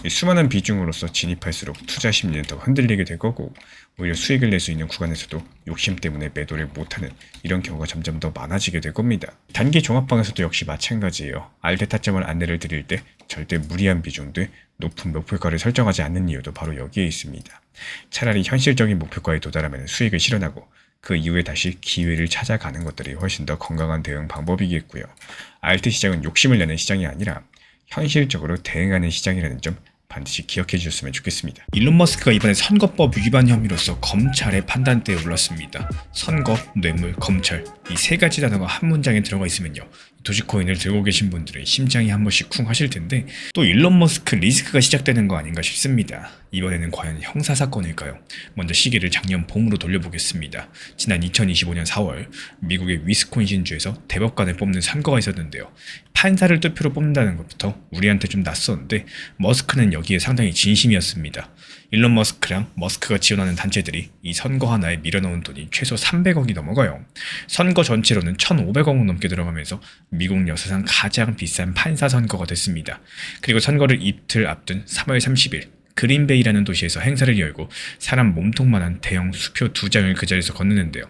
수많은 비중으로서 진입할수록 투자 심리는 더 흔들리게 될 거고 오히려 수익을 낼 수 있는 구간에서도 욕심 때문에 매도를 못하는 이런 경우가 점점 더 많아지게 될 겁니다. 단기 종합방에서도 역시 마찬가지예요. 알트 타점을 안내를 드릴 때 절대 무리한 비중들 높은 목표가를 설정하지 않는 이유도 바로 여기에 있습니다. 차라리 현실적인 목표가에 도달하면 수익을 실현하고 그 이후에 다시 기회를 찾아가는 것들이 훨씬 더 건강한 대응 방법이겠고요. 알트 시장은 욕심을 내는 시장이 아니라 현실적으로 대응하는 시장이라는 점 반드시 기억해 주셨으면 좋겠습니다. 일론 머스크가 이번에 선거법 위반 혐의로서 검찰의 판단대에 올랐습니다. 선거, 뇌물, 검찰 이 세 가지 단어가 한 문장에 들어가 있으면요. 도지코인을 들고 계신 분들은 심장이 한 번씩 쿵 하실 텐데 또 일론 머스크 리스크가 시작되는 거 아닌가 싶습니다. 이번에는 과연 형사사건일까요? 먼저 시계를 작년 봄으로 돌려보겠습니다. 지난 2025년 4월 미국의 위스콘신주에서 대법관을 뽑는 선거가 있었는데요. 판사를 투표로 뽑는다는 것부터 우리한테 좀 낯선데 머스크는 여기에 상당히 진심이었습니다. 일론 머스크랑 머스크가 지원하는 단체들이 이 선거 하나에 밀어넣은 돈이 최소 300억이 넘어가요. 선거 전체로는 1,500억 넘게 들어가면서 미국 역사상 가장 비싼 판사 선거가 됐습니다. 그리고 선거를 이틀 앞둔 3월 30일 그린베이라는 도시에서 행사를 열고 사람 몸통만한 대형 수표 2장을 그 자리에서 건너는데요.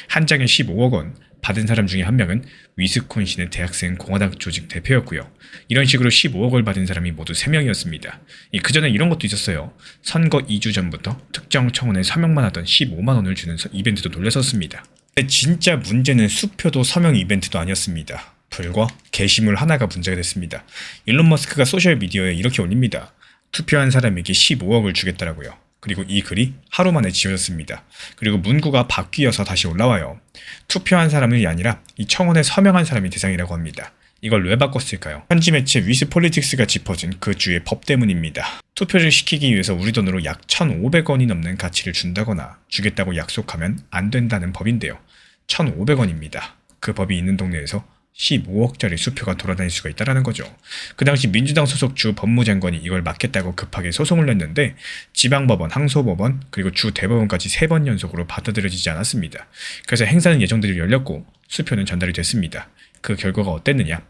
한 장에 15억 원, 받은 사람 중에 한 명은 위스콘신의 대학생 공화당 조직 대표였고요. 이런 식으로 15억을 받은 사람이 모두 3명이었습니다. 그 전에 이런 것도 있었어요. 선거 2주 전부터 특정 청원에 서명만 하던 15만 원을 주는 이벤트도 돌렸었습니다. 근데 진짜 문제는 수표도 서명 이벤트도 아니었습니다. 불과 게시물 하나가 문제가 됐습니다. 일론 머스크가 소셜미디어에 이렇게 올립니다. 투표한 사람에게 15억을 주겠다라고요. 그리고 이 글이 하루 만에 지워졌습니다. 그리고 문구가 바뀌어서 다시 올라와요. 투표한 사람이 아니라 이 청원에 서명한 사람이 대상이라고 합니다. 이걸 왜 바꿨을까요? 현지 매체 위스폴리틱스가 짚어준 그 주의 법 때문입니다. 투표를 시키기 위해서 우리 돈으로 약 1,500원이 넘는 가치를 준다거나 주겠다고 약속하면 안 된다는 법인데요. 1,500원입니다. 그 법이 있는 동네에서 15억짜리 수표가 돌아다닐 수가 있다는 거죠. 그 당시 민주당 소속 주 법무장관이 이걸 막겠다고 급하게 소송을 냈는데 지방법원, 항소법원, 그리고 주 대법원까지 3번 연속으로 받아들여지지 않았습니다. 그래서 행사는 예정대로 열렸고 수표는 전달이 됐습니다. 그 결과가 어땠느냐?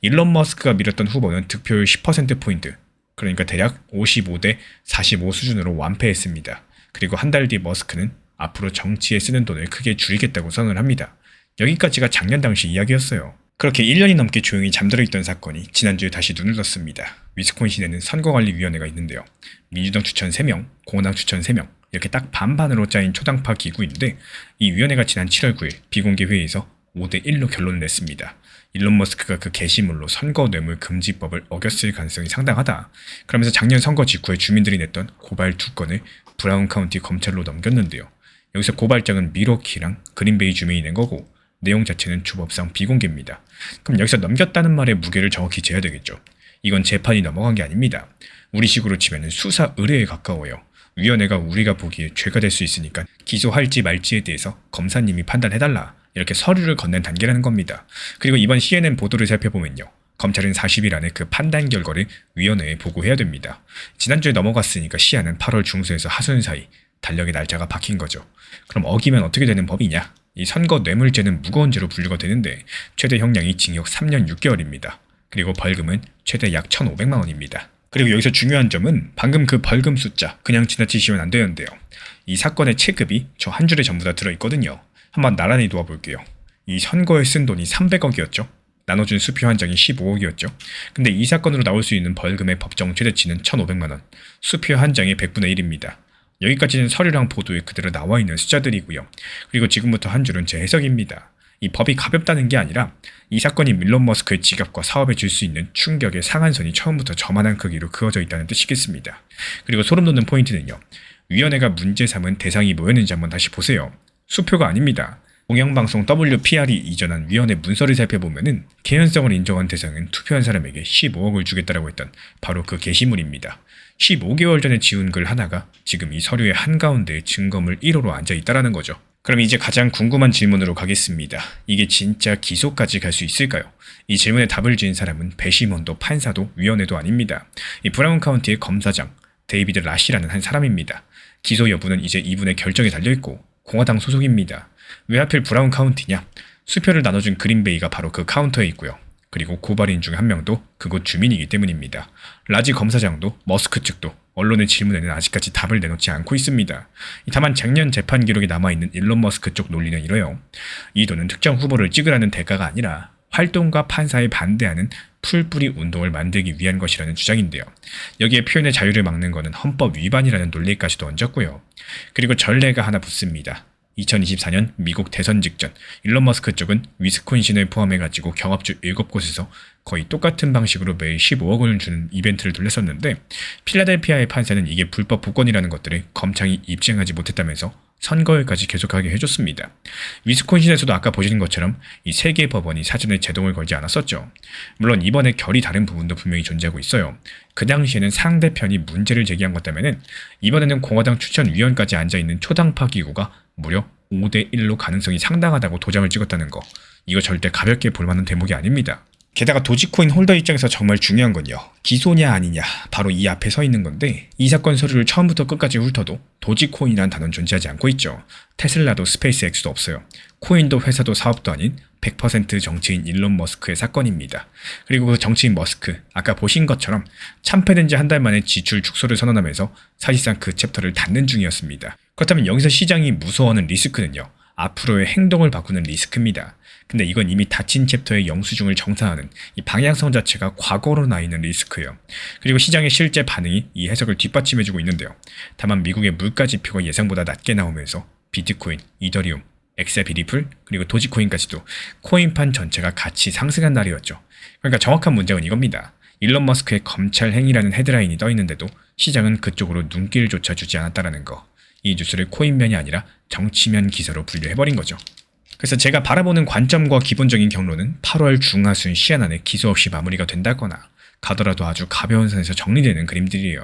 일론 머스크가 밀었던 후보는 득표율 10%포인트, 그러니까 대략 55대 45 수준으로 완패했습니다. 그리고 한 달 뒤 머스크는 앞으로 정치에 쓰는 돈을 크게 줄이겠다고 선언을 합니다. 여기까지가 작년 당시 이야기였어요. 그렇게 1년이 넘게 조용히 잠들어 있던 사건이 지난주에 다시 눈을 떴습니다. 위스콘신에는 선거관리위원회가 있는데요. 민주당 추천 3명, 공화당 추천 3명 이렇게 딱 반반으로 짜인 초당파 기구인데 이 위원회가 지난 7월 9일 비공개 회의에서 5대1로 결론을 냈습니다. 일론 머스크가 그 게시물로 선거 뇌물 금지법을 어겼을 가능성이 상당하다. 그러면서 작년 선거 직후에 주민들이 냈던 고발 2건을 브라운 카운티 검찰로 넘겼는데요. 여기서 고발장은 미러키랑 그린베이 주민이 낸 거고 내용 자체는 주법상 비공개입니다. 그럼 여기서 넘겼다는 말의 무게를 정확히 재야 되겠죠. 이건 재판이 넘어간 게 아닙니다. 우리식으로 치면 수사 의뢰에 가까워요. 위원회가 우리가 보기에 죄가 될 수 있으니까 기소할지 말지에 대해서 검사님이 판단해달라 이렇게 서류를 건넨 단계라는 겁니다. 그리고 이번 CNN 보도를 살펴보면요. 검찰은 40일 안에 그 판단 결과를 위원회에 보고해야 됩니다. 지난주에 넘어갔으니까 시한은 8월 중순에서 하순 사이 달력의 날짜가 박힌 거죠. 그럼 어기면 어떻게 되는 법이냐? 이 선거 뇌물죄는 무거운 죄로 분류가 되는데 최대 형량이 징역 3년 6개월입니다. 그리고 벌금은 최대 약 1,500만 원입니다. 그리고 여기서 중요한 점은 방금 그 벌금 숫자 그냥 지나치시면 안 되는데요. 이 사건의 체급이 저 한 줄에 전부 다 들어있거든요. 한번 나란히 놓아볼게요. 이 선거에 쓴 돈이 300억이었죠. 나눠준 수표 한 장이 15억이었죠. 근데 이 사건으로 나올 수 있는 벌금의 법정 최대치는 1,500만 원. 수표 한 장의 100분의 1입니다. 여기까지는 서류랑 보도에 그대로 나와 있는 숫자들이고요. 그리고 지금부터 한 줄은 제 해석입니다. 이 법이 가볍다는 게 아니라 이 사건이 일론 머스크의 지갑과 사업에 줄 수 있는 충격의 상한선이 처음부터 저만한 크기로 그어져 있다는 뜻이겠습니다. 그리고 소름 돋는 포인트는요. 위원회가 문제 삼은 대상이 뭐였는지 한번 다시 보세요. 수표가 아닙니다. 공영방송 WPR이 이전한 위원회 문서를 살펴보면은 개연성을 인정한 대상은 투표한 사람에게 15억을 주겠다라고 했던 바로 그 게시물입니다. 15개월 전에 지운 글 하나가 지금 이 서류의 한가운데에 증거물 1호로 앉아있다라는 거죠. 그럼 이제 가장 궁금한 질문으로 가겠습니다. 이게 진짜 기소까지 갈 수 있을까요? 이 질문에 답을 지은 사람은 배심원도 판사도 위원회도 아닙니다. 이 브라운 카운티의 검사장 데이비드 라시라는 한 사람입니다. 기소 여부는 이제 이분의 결정에 달려있고 공화당 소속입니다. 왜 하필 브라운 카운티냐? 수표를 나눠준 그린베이가 바로 그 카운터에 있고요. 그리고 고발인 중 한 명도 그곳 주민이기 때문입니다. 라지 검사장도 머스크 측도 언론의 질문에는 아직까지 답을 내놓지 않고 있습니다. 다만 작년 재판 기록에 남아있는 일론 머스크 쪽 논리는 이래요. 이 돈은 특정 후보를 찍으라는 대가가 아니라 활동가 판사에 반대하는 풀뿌리 운동을 만들기 위한 것이라는 주장인데요. 여기에 표현의 자유를 막는 것은 헌법 위반이라는 논리까지도 얹었고요. 그리고 전례가 하나 붙습니다. 2024년 미국 대선 직전 일론 머스크 쪽은 위스콘신을 포함해가지고 경합주 7곳에서 거의 똑같은 방식으로 매일 15억을 주는 이벤트를 돌렸었는데 필라델피아의 판사는 이게 불법 복권이라는 것들을 검찰이 입증하지 못했다면서 선거일까지 계속하게 해줬습니다. 위스콘신에서도 아까 보시는 것처럼 이 세 개 법원이 사전에 제동을 걸지 않았었죠. 물론 이번에 결이 다른 부분도 분명히 존재하고 있어요. 그 당시에는 상대편이 문제를 제기한 것 때문에는 이번에는 공화당 추천위원까지 앉아있는 초당파 기구가 무려 5대1로 가능성이 상당하다고 도장을 찍었다는 거. 이거 절대 가볍게 볼 만한 대목이 아닙니다. 게다가 도지코인 홀더 입장에서 정말 중요한 건요. 기소냐 아니냐 바로 이 앞에 서 있는 건데 이 사건 서류를 처음부터 끝까지 훑어도 도지코인이라는 단어는 존재하지 않고 있죠. 테슬라도 스페이스X도 없어요. 코인도 회사도 사업도 아닌 100% 정치인 일론 머스크의 사건입니다. 그리고 그 정치인 머스크, 아까 보신 것처럼 참패된 지 한 달 만에 지출 축소를 선언하면서 사실상 그 챕터를 닫는 중이었습니다. 그렇다면 여기서 시장이 무서워하는 리스크는요. 앞으로의 행동을 바꾸는 리스크입니다. 근데 이건 이미 닫힌 챕터의 영수증을 정산하는 이 방향성 자체가 과거로 나 있는 리스크예요. 그리고 시장의 실제 반응이 이 해석을 뒷받침해주고 있는데요. 다만 미국의 물가 지표가 예상보다 낮게 나오면서 비트코인, 이더리움, 엑세피 리플, 그리고 도지코인까지도 코인판 전체가 같이 상승한 날이었죠. 그러니까 정확한 문제는 이겁니다. 일론 머스크의 검찰 행위라는 헤드라인이 떠 있는데도 시장은 그쪽으로 눈길조차 주지 않았다라는 거. 이 뉴스를 코인면이 아니라 정치면 기사로 분류해버린 거죠. 그래서 제가 바라보는 관점과 기본적인 경로는 8월 중하순 시한 안에 기소 없이 마무리가 된다거나 가더라도 아주 가벼운 선에서 정리되는 그림들이에요.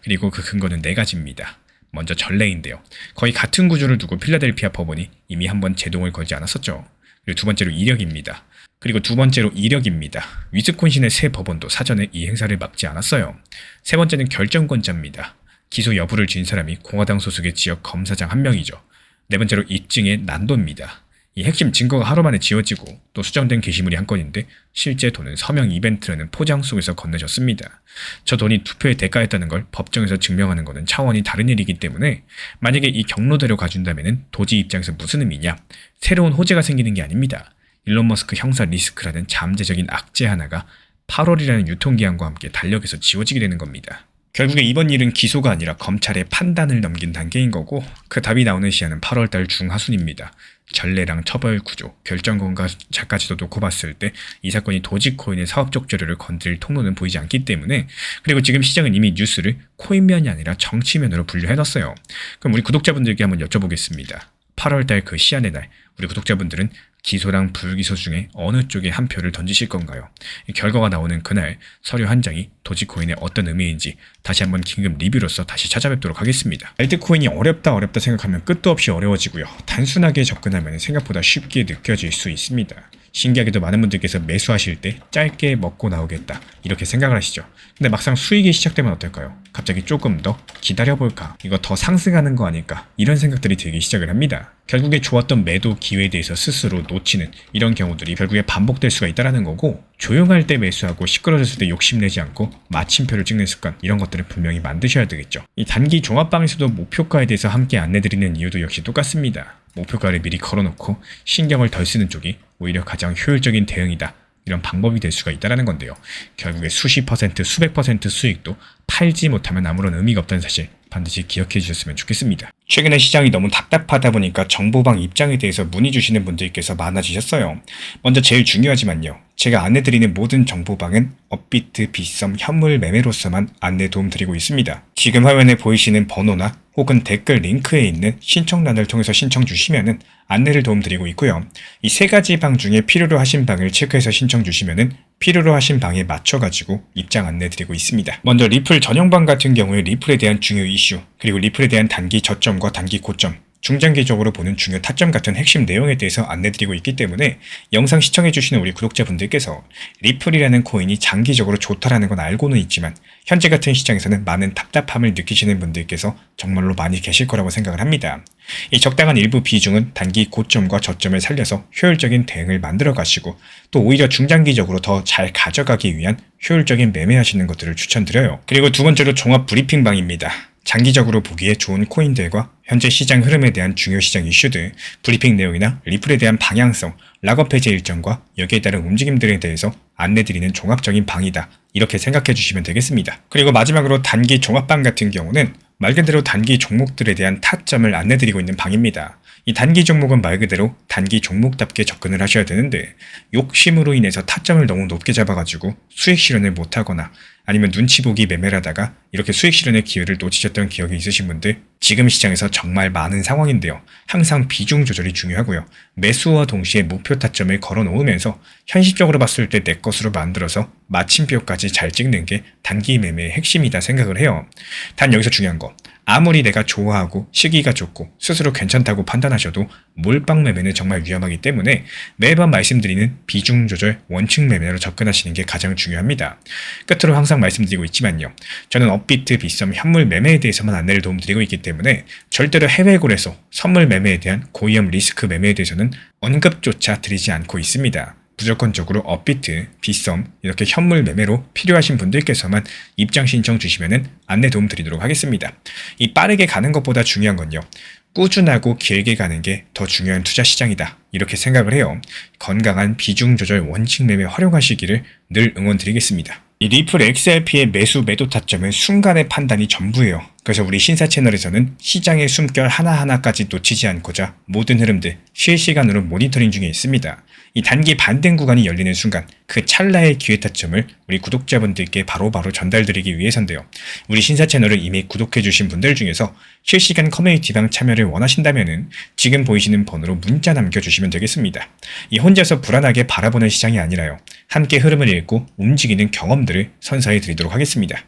그리고 그 근거는 4가지입니다. 먼저 전례인데요. 거의 같은 구조를 두고 필라델피아 법원이 이미 한번 제동을 걸지 않았었죠. 그리고 두 번째로 이력입니다. 그리고 두 번째로 이력입니다. 위스콘신의 새 법원도 사전에 이 행사를 막지 않았어요. 세 번째는 결정권자입니다. 기소 여부를 지은 사람이 공화당 소속의 지역 검사장 한 명이죠. 네 번째로 입증의 난도입니다. 이 핵심 증거가 하루 만에 지워지고 또 수정된 게시물이 한 건인데 실제 돈은 서명 이벤트라는 포장 속에서 건네졌습니다. 저 돈이 투표의 대가였다는 걸 법정에서 증명하는 것은 차원이 다른 일이기 때문에 만약에 이 경로대로 가준다면 도지 입장에서 무슨 의미냐? 새로운 호재가 생기는 게 아닙니다. 일론 머스크 형사 리스크라는 잠재적인 악재 하나가 8월이라는 유통기한과 함께 달력에서 지워지게 되는 겁니다. 결국에 이번 일은 기소가 아니라 검찰의 판단을 넘긴 단계인 거고 그 답이 나오는 시한은 8월달 중하순입니다. 전례랑 처벌 구조, 결정권자까지도 놓고 봤을 때 이 사건이 도지코인의 사업적 재료를 건드릴 통로는 보이지 않기 때문에 그리고 지금 시장은 이미 뉴스를 코인면이 아니라 정치면으로 분류해놨어요. 그럼 우리 구독자분들께 한번 여쭤보겠습니다. 8월달 그 시한의 날 우리 구독자분들은 기소랑 불기소 중에 어느 쪽에 한 표를 던지실 건가요? 결과가 나오는 그날 서류 한 장이 도지코인의 어떤 의미인지 다시 한번 긴급 리뷰로서 다시 찾아뵙도록 하겠습니다. 알트코인이 어렵다 생각하면 끝도 없이 어려워지고요. 단순하게 접근하면 생각보다 쉽게 느껴질 수 있습니다. 신기하게도 많은 분들께서 매수하실 때 짧게 먹고 나오겠다 이렇게 생각을 하시죠. 근데 막상 수익이 시작되면 어떨까요? 갑자기 조금 더 기다려볼까? 이거 더 상승하는 거 아닐까? 이런 생각들이 들기 시작을 합니다. 결국에 좋았던 매도 기회에 대해서 스스로 놓치는 이런 경우들이 결국에 반복될 수가 있다는 거고 조용할 때 매수하고 시끄러졌을 때 욕심내지 않고 마침표를 찍는 습관 이런 것들을 분명히 만드셔야 되겠죠. 이 단기 종합방에서도 목표가에 대해서 함께 안내드리는 이유도 역시 똑같습니다. 목표가를 미리 걸어놓고 신경을 덜 쓰는 쪽이 오히려 가장 효율적인 대응이다. 이런 방법이 될 수가 있다는 건데요. 결국에 수십 퍼센트, 수백 퍼센트 수익도 팔지 못하면 아무런 의미가 없다는 사실 반드시 기억해 주셨으면 좋겠습니다. 최근에 시장이 너무 답답하다 보니까 정보방 입장에 대해서 문의 주시는 분들께서 많아지셨어요. 먼저 제일 중요하지만요. 제가 안내드리는 모든 정보방은 업비트, 빗썸, 현물 매매로서만 안내 도움드리고 있습니다. 지금 화면에 보이시는 번호나 혹은 댓글 링크에 있는 신청란을 통해서 신청 주시면은 안내를 도움드리고 있고요. 이 세 가지 방 중에 필요로 하신 방을 체크해서 신청 주시면은 필요로 하신 방에 맞춰가지고 입장 안내 드리고 있습니다. 먼저 리플 전용방 같은 경우에 리플에 대한 중요 이슈, 그리고 리플에 대한 단기 저점과 단기 고점, 중장기적으로 보는 중요 타점 같은 핵심 내용에 대해서 안내드리고 있기 때문에 영상 시청해주시는 우리 구독자분들께서 리플이라는 코인이 장기적으로 좋다라는 건 알고는 있지만 현재 같은 시장에서는 많은 답답함을 느끼시는 분들께서 정말로 많이 계실 거라고 생각을 합니다. 이 적당한 일부 비중은 단기 고점과 저점을 살려서 효율적인 대응을 만들어 가시고 또 오히려 중장기적으로 더 잘 가져가기 위한 효율적인 매매하시는 것들을 추천드려요. 그리고 두 번째로 종합 브리핑방입니다. 장기적으로 보기에 좋은 코인들과 현재 시장 흐름에 대한 중요 시장 이슈들, 브리핑 내용이나 리플에 대한 방향성, 락업 해제 일정과 여기에 따른 움직임들에 대해서 안내드리는 종합적인 방이다. 이렇게 생각해 주시면 되겠습니다. 그리고 마지막으로 단기 종합방 같은 경우는 말 그대로 단기 종목들에 대한 타점을 안내드리고 있는 방입니다. 이 단기 종목은 말 그대로 단기 종목답게 접근을 하셔야 되는데 욕심으로 인해서 타점을 너무 높게 잡아가지고 수익 실현을 못하거나 아니면 눈치 보기 매매를 하다가 이렇게 수익 실현의 기회를 놓치셨던 기억이 있으신 분들 지금 시장에서 정말 많은 상황인데요. 항상 비중 조절이 중요하고요. 매수와 동시에 목표 타점을 걸어 놓으면서 현실적으로 봤을 때 내 것으로 만들어서 마침표까지 잘 찍는 게 단기 매매의 핵심이다 생각을 해요. 단 여기서 중요한 거. 아무리 내가 좋아하고 시기가 좋고 스스로 괜찮다고 판단하셔도 몰빵 매매는 정말 위험하기 때문에 매번 말씀드리는 비중 조절 원칙 매매로 접근하시는 게 가장 중요합니다. 끝으로 항상 말씀드리고 있지만요. 저는 업비트, 빗썸, 현물 매매에 대해서만 안내를 도움드리고 있기 때문에 절대로 해외골에서 선물 매매에 대한 고위험 리스크 매매에 대해서는 언급조차 드리지 않고 있습니다. 무조건적으로 업비트, 빗썸 이렇게 현물 매매로 필요하신 분들께서만 입장 신청 주시면은 안내 도움 드리도록 하겠습니다. 이 빠르게 가는 것보다 중요한 건요. 꾸준하고 길게 가는 게 더 중요한 투자 시장이다. 이렇게 생각을 해요. 건강한 비중 조절 원칙 매매 활용하시기를 늘 응원드리겠습니다. 이 리플 XRP의 매수 매도 타점은 순간의 판단이 전부예요. 그래서 우리 신사 채널에서는 시장의 숨결 하나하나까지 놓치지 않고자 모든 흐름들 실시간으로 모니터링 중에 있습니다. 이 단기 반등 구간이 열리는 순간 그 찰나의 기회 타점을 우리 구독자분들께 바로바로 전달드리기 위해서인데요. 우리 신사 채널을 이미 구독해주신 분들 중에서 실시간 커뮤니티방 참여를 원하신다면 지금 보이시는 번호로 문자 남겨주시면 되겠습니다. 이 혼자서 불안하게 바라보는 시장이 아니라요. 함께 흐름을 읽고 움직이는 경험들을 선사해 드리도록 하겠습니다.